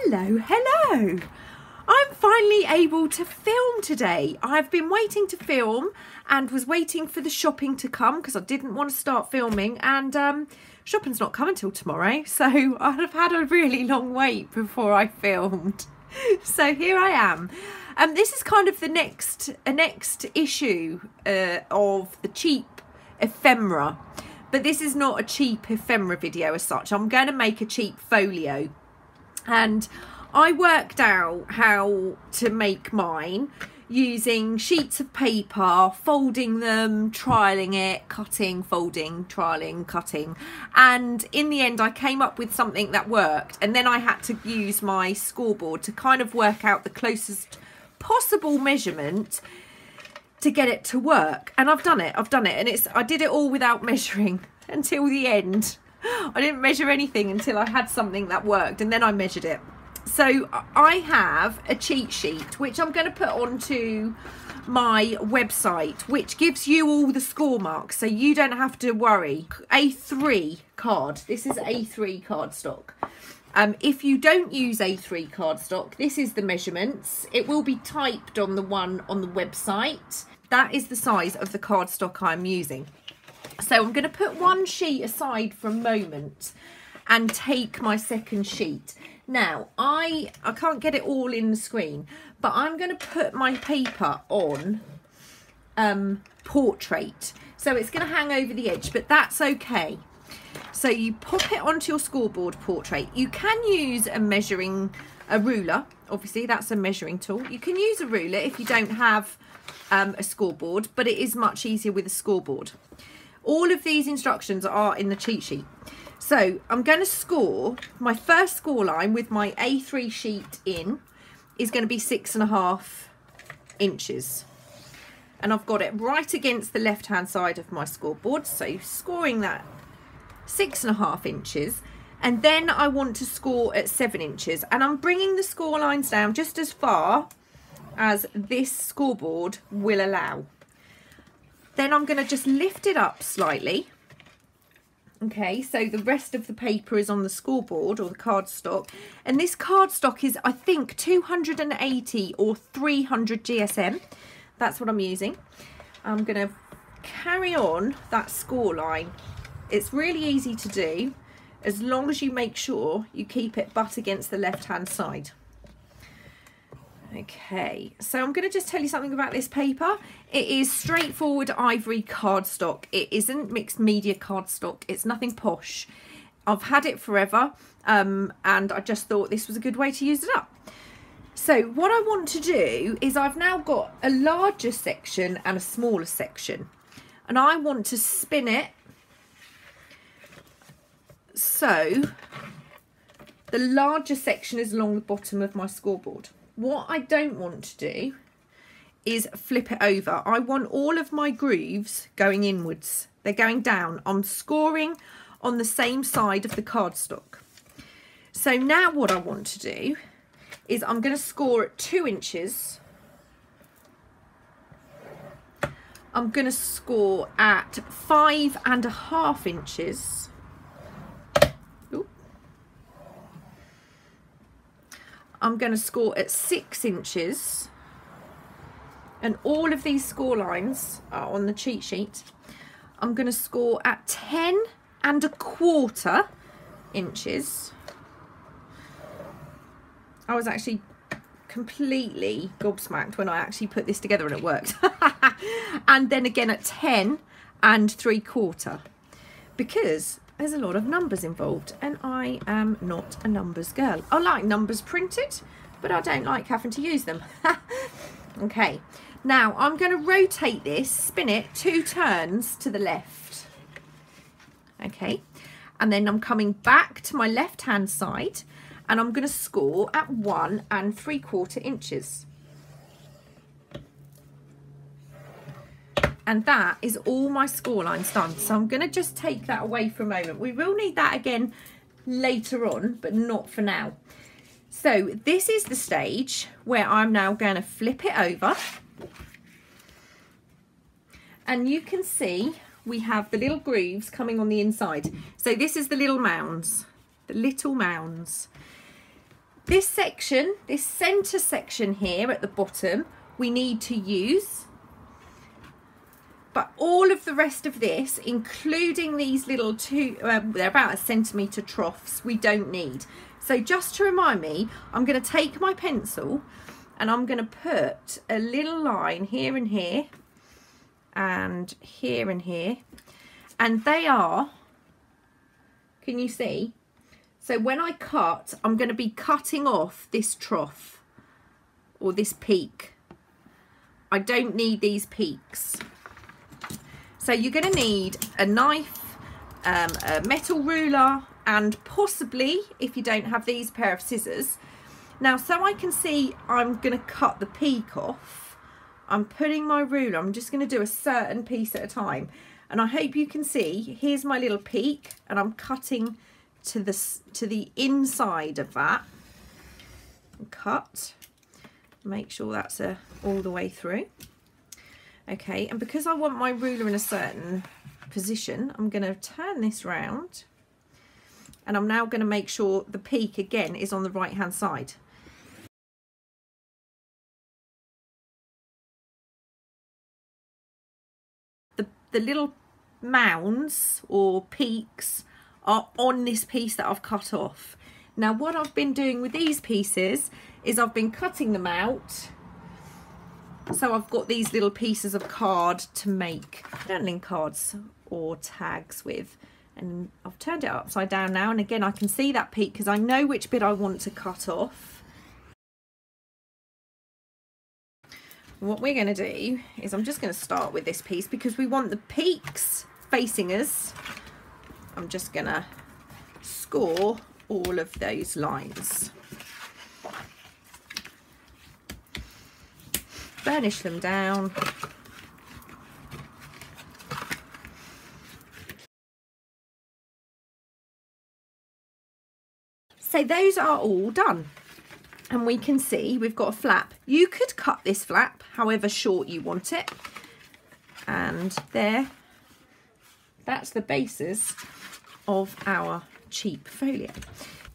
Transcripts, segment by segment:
Hello, hello. I'm finally able to film today. I've been waiting to film and was waiting for the shopping to come because I didn't want to start filming, and shopping's not coming till tomorrow, so I've had a really long wait before I filmed. So here I am. This is kind of the next issue of the cheap ephemera, but this is not a cheap ephemera video as such. I'm going to make a cheap folio, and I worked out how to make mine using sheets of paper, folding them, trialing it, cutting, folding, trialing, cutting, and in the end I came up with something that worked. And then I had to use my scoreboard to kind of work out the closest possible measurement to get it to work, and I've done it, and I did it all without measuring until the end. I didn't measure anything until I had something that worked, and then I measured it. So I have a cheat sheet which I'm going to put onto my website, which gives you all the score marks so you don't have to worry. A3 card. This is A3 cardstock. If you don't use A3 cardstock, this is the measurements. It will be typed on the one on the website. That is the size of the cardstock I'm using. So I'm going to put one sheet aside for a moment and take my second sheet. Now, I can't get it all in the screen, but I'm going to put my paper on portrait. So it's going to hang over the edge, but that's okay. So you pop it onto your scoreboard portrait. You can use a ruler. Obviously, that's a measuring tool. You can use a ruler if you don't have a scoreboard, but it is much easier with a scoreboard. All of these instructions are in the cheat sheet. So I'm going to score. My first score line with my A3 sheet in is going to be 6.5 inches. And I've got it right against the left-hand side of my scoreboard. So scoring that 6.5 inches. And then I want to score at 7 inches. And I'm bringing the score lines down just as far as this scoreboard will allow. Then I'm going to just lift it up slightly. Okay, so the rest of the paper is on the scoreboard or the cardstock. And this cardstock is, I think, 280 or 300 GSM. That's what I'm using. I'm going to carry on that score line. It's really easy to do as long as you make sure you keep it butt against the left-hand side. Okay, so I'm going to just tell you something about this paper. It is straightforward ivory cardstock. It isn't mixed media cardstock. It's nothing posh. I've had it forever, and I just thought this was a good way to use it up. So what I want to do is I've now got a larger section and a smaller section, and I want to spin it so the larger section is along the bottom of my scoreboard. What I don't want to do is flip it over. I want all of my grooves going inwards. They're going down. I'm scoring on the same side of the cardstock. So now what I want to do is I'm going to score at 2 inches. I'm going to score at 5.5 inches. I'm going to score at 6 inches, and all of these score lines are on the cheat sheet. I'm going to score at 10.25 inches. I was actually completely gobsmacked when I actually put this together and it worked. And then again at 10.75, because there's a lot of numbers involved, and I am not a numbers girl. I like numbers printed, but I don't like having to use them. Okay, now I'm going to rotate this, spin it 2 turns to the left. Okay, and then I'm coming back to my left hand side, and I'm going to score at 1.75 inches. And that is all my score lines done. So I'm going to just take that away for a moment. We will need that again later on, but not for now. So this is the stage where I'm now going to flip it over. And you can see we have the little grooves coming on the inside. So this is the little mounds. This section, this center section here at the bottom, we need to use. But all of the rest of this, including these little they're about 1 centimetre troughs, we don't need. So just to remind me, I'm going to take my pencil and I'm going to put a little line here and here and here and here. And they are, can you see? So when I cut, I'm going to be cutting off this trough or this peak. I don't need these peaks. So you're going to need a knife, a metal ruler, and possibly, if you don't have these, pair of scissors. Now, so I can see I'm going to cut the peak off, I'm putting my ruler, I'm just going to do a certain piece at a time. And I hope you can see, here's my little peak, and I'm cutting to the inside of that. Cut. Make sure that's all the way through. Okay, and because I want my ruler in a certain position, I'm going to turn this round, and I'm now going to make sure the peak again is on the right hand side. The little mounds or peaks are on this piece that I've cut off. Now what I've been doing with these pieces is I've been cutting them out, so I've got these little pieces of card to make journaling cards or tags with, and I've turned it upside down now, and again I can see that peak because I know which bit I want to cut off. What we're going to do is I'm just going to start with this piece because we want the peaks facing us. I'm just going to score all of those lines. Burnish them down. So those are all done. And we can see we've got a flap. You could cut this flap however short you want it. And there, that's the basis of our cheap folio.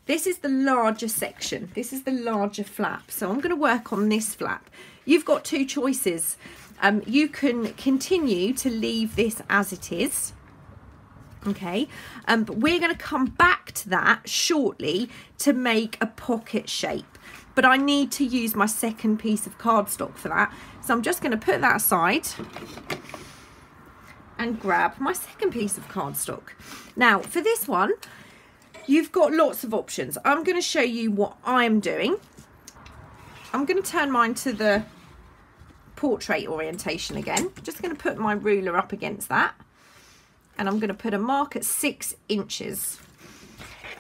This is the larger section. This is the larger flap. So I'm going to work on this flap. You've got two choices. You can continue to leave this as it is. Okay, but we're going to come back to that shortly to make a pocket shape. But I need to use my second piece of cardstock for that. So I'm just going to put that aside and grab my second piece of cardstock. Now for this one, you've got lots of options. I'm going to show you what I'm doing. I'm going to turn mine to the portrait orientation again. I'm just going to put my ruler up against that. And I'm going to put a mark at 6 inches.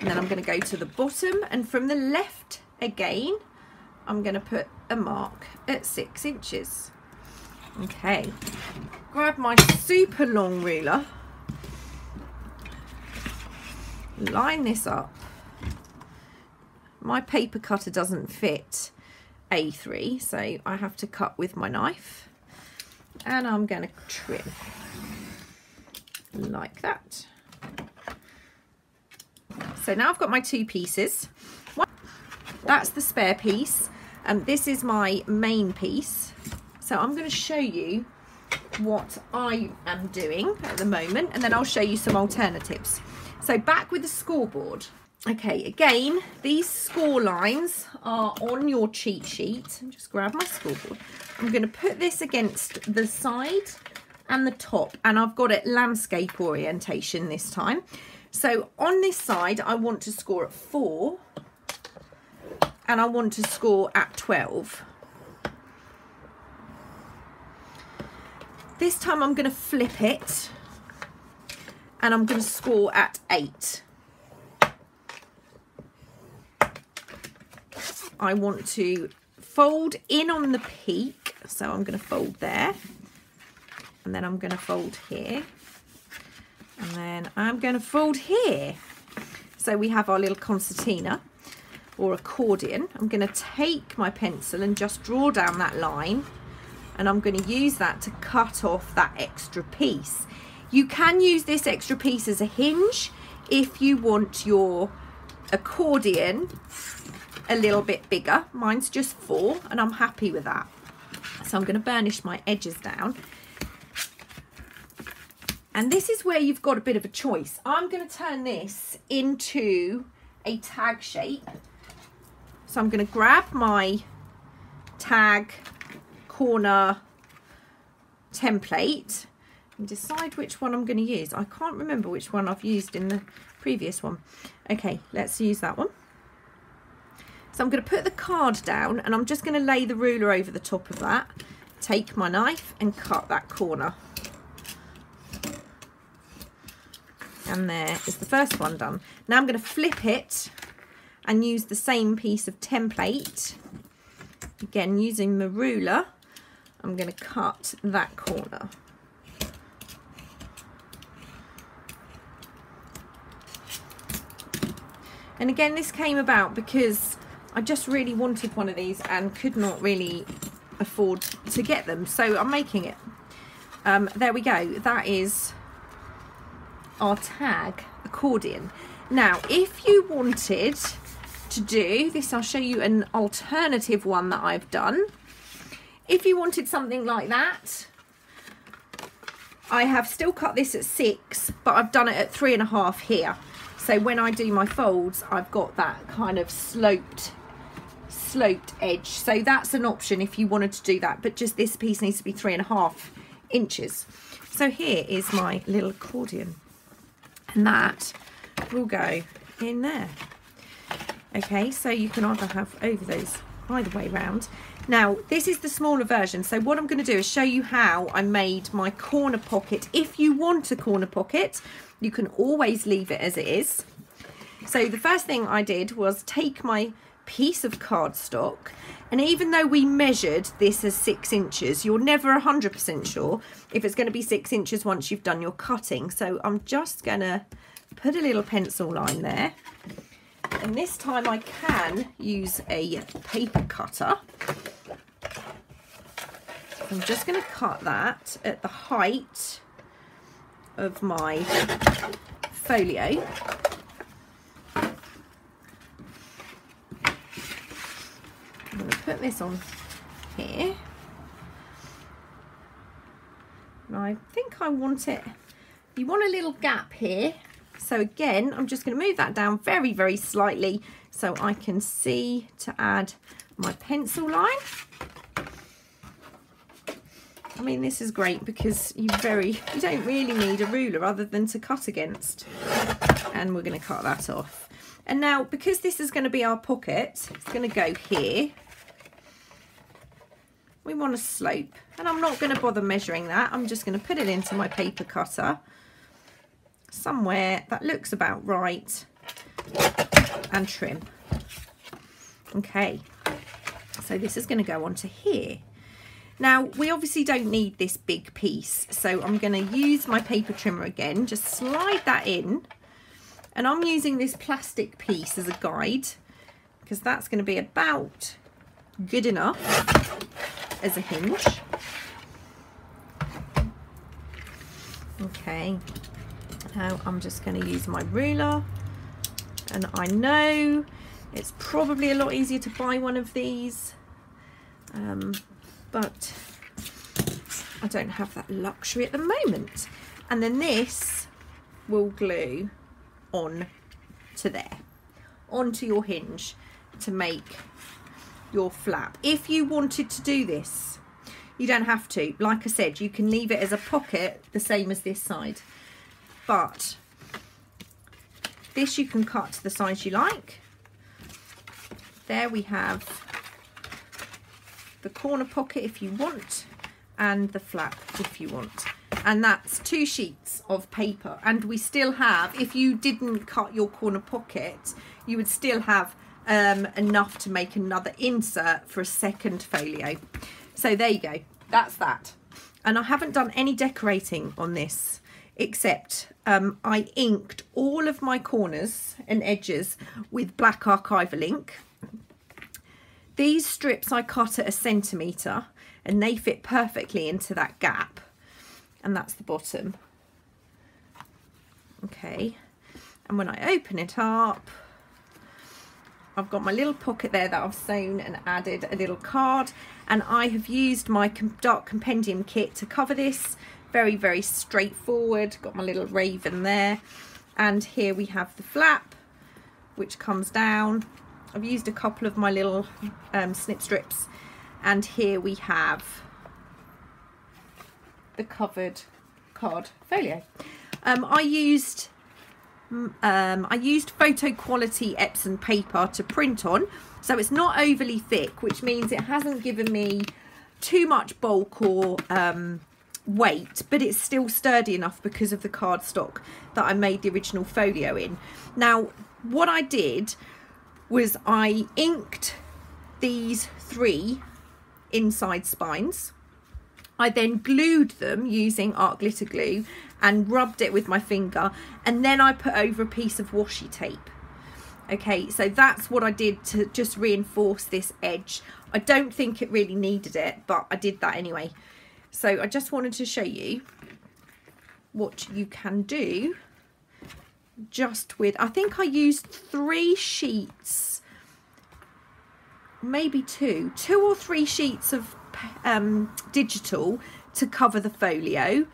And then I'm going to go to the bottom, and from the left again, I'm going to put a mark at 6 inches. Okay, grab my super long ruler, line this up. My paper cutter doesn't fit A3, so I have to cut with my knife, and I'm going to trim like that. So now I've got my two pieces. That's the spare piece, and this is my main piece. So I'm going to show you what I am doing at the moment, and then I'll show you some alternatives. So back with the scoreboard. Okay, again, these score lines are on your cheat sheet. Just grab my scoreboard. I'm going to put this against the side and the top, and I've got it landscape orientation this time. So on this side, I want to score at 4, and I want to score at 12. This time I'm going to flip it, and I'm going to score at 8. I want to fold in on the peak, so I'm going to fold there, and then I'm going to fold here, and then I'm going to fold here. So we have our little concertina or accordion. I'm going to take my pencil and just draw down that line, and I'm going to use that to cut off that extra piece. You can use this extra piece as a hinge if you want your accordion a little bit bigger. Mine's just 4 and I'm happy with that. So I'm going to burnish my edges down. And this is where you've got a bit of a choice. I'm going to turn this into a tag shape. So I'm going to grab my tag corner template and decide which one I'm going to use. I can't remember which one I've used in the previous one. Okay, let's use that one. So I'm going to put the card down and I'm just going to lay the ruler over the top of that. Take my knife and cut that corner. And there is the first one done. Now I'm going to flip it and use the same piece of template. Again, using the ruler, I'm going to cut that corner. And again, this came about because I just really wanted one of these and could not really afford to get them. So I'm making it. There we go. That is our tag accordion. Now, if you wanted to do this, I'll show you an alternative one that I've done. If you wanted something like that, I have still cut this at 6, but I've done it at 3.5 here. So when I do my folds, I've got that kind of sloped edge. So that's an option if you wanted to do that, but just this piece needs to be 3.5 inches. So here is my little accordion, and that will go in there. Okay, so you can either have over those either way round. Now this is the smaller version, so what I'm going to do is show you how I made my corner pocket. If you want a corner pocket, you can always leave it as it is. So the first thing I did was take my piece of cardstock, and even though we measured this as 6 inches, you're never 100% sure if it's going to be 6 inches once you've done your cutting. So I'm just going to put a little pencil line there, and this time I can use a paper cutter. I'm just going to cut that at the height of my folio. I'm going to put this on here. And I think I want it, you want a little gap here. So again, I'm just going to move that down very, very slightly so I can see to add my pencil line. I mean, this is great because you don't really need a ruler other than to cut against. And we're going to cut that off. And now, because this is going to be our pocket, it's going to go here. We want a slope, and I'm not going to bother measuring that. I'm just going to put it into my paper cutter somewhere that looks about right and trim. Okay, so this is going to go onto here. Now, we obviously don't need this big piece, so I'm going to use my paper trimmer again, just slide that in, and I'm using this plastic piece as a guide because that's going to be about good enough as a hinge. Okay, now I'm just going to use my ruler, and I know it's probably a lot easier to buy one of these, but I don't have that luxury at the moment. And then this will glue on to there, onto your hinge to make your flap. If you wanted to do this, you don't have to. Like I said, you can leave it as a pocket the same as this side, but this you can cut to the size you like. There we have the corner pocket if you want, and the flap if you want. And that's 2 sheets of paper, and we still have, if you didn't cut your corner pocket, you would still have enough to make another insert for a second folio. So there you go, that's that. And I haven't done any decorating on this, except I inked all of my corners and edges with black archival ink. These strips I cut at 1 centimetre, and they fit perfectly into that gap, and that's the bottom. Okay, and when I open it up, I've got my little pocket there that I've sewn and added a little card, and I have used my dark compendium kit to cover this. Very, very straightforward. Got my little raven there, and here we have the flap which comes down. I've used a couple of my little snip strips, and here we have the covered card folio. I used photo quality Epson paper to print on, so it's not overly thick, which means it hasn't given me too much bulk or weight, but it's still sturdy enough because of the cardstock that I made the original folio in. Now, what I did was I inked these 3 inside spines. I then glued them using art glitter glue and rubbed it with my finger, and then I put over a piece of washi tape. Okay, so that's what I did to just reinforce this edge. I don't think it really needed it, but I did that anyway. So I just wanted to show you what you can do just with, I think I used 3 sheets, maybe 2 or 3 sheets of digital to cover the folio,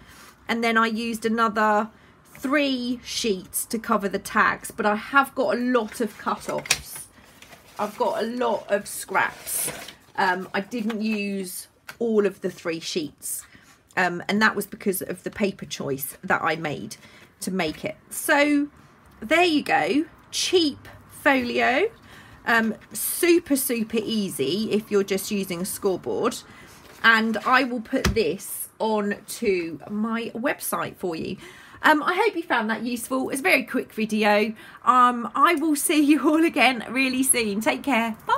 and then I used another 3 sheets to cover the tags. But I have got a lot of cut-offs. I've got a lot of scraps. I didn't use all of the 3 sheets, and that was because of the paper choice that I made to make it. So there you go, cheap folio. Super easy if you're just using a scoreboard, and I will put this on to my website for you. I hope you found that useful. It's a very quick video. I will see you all again really soon. Take care. Bye.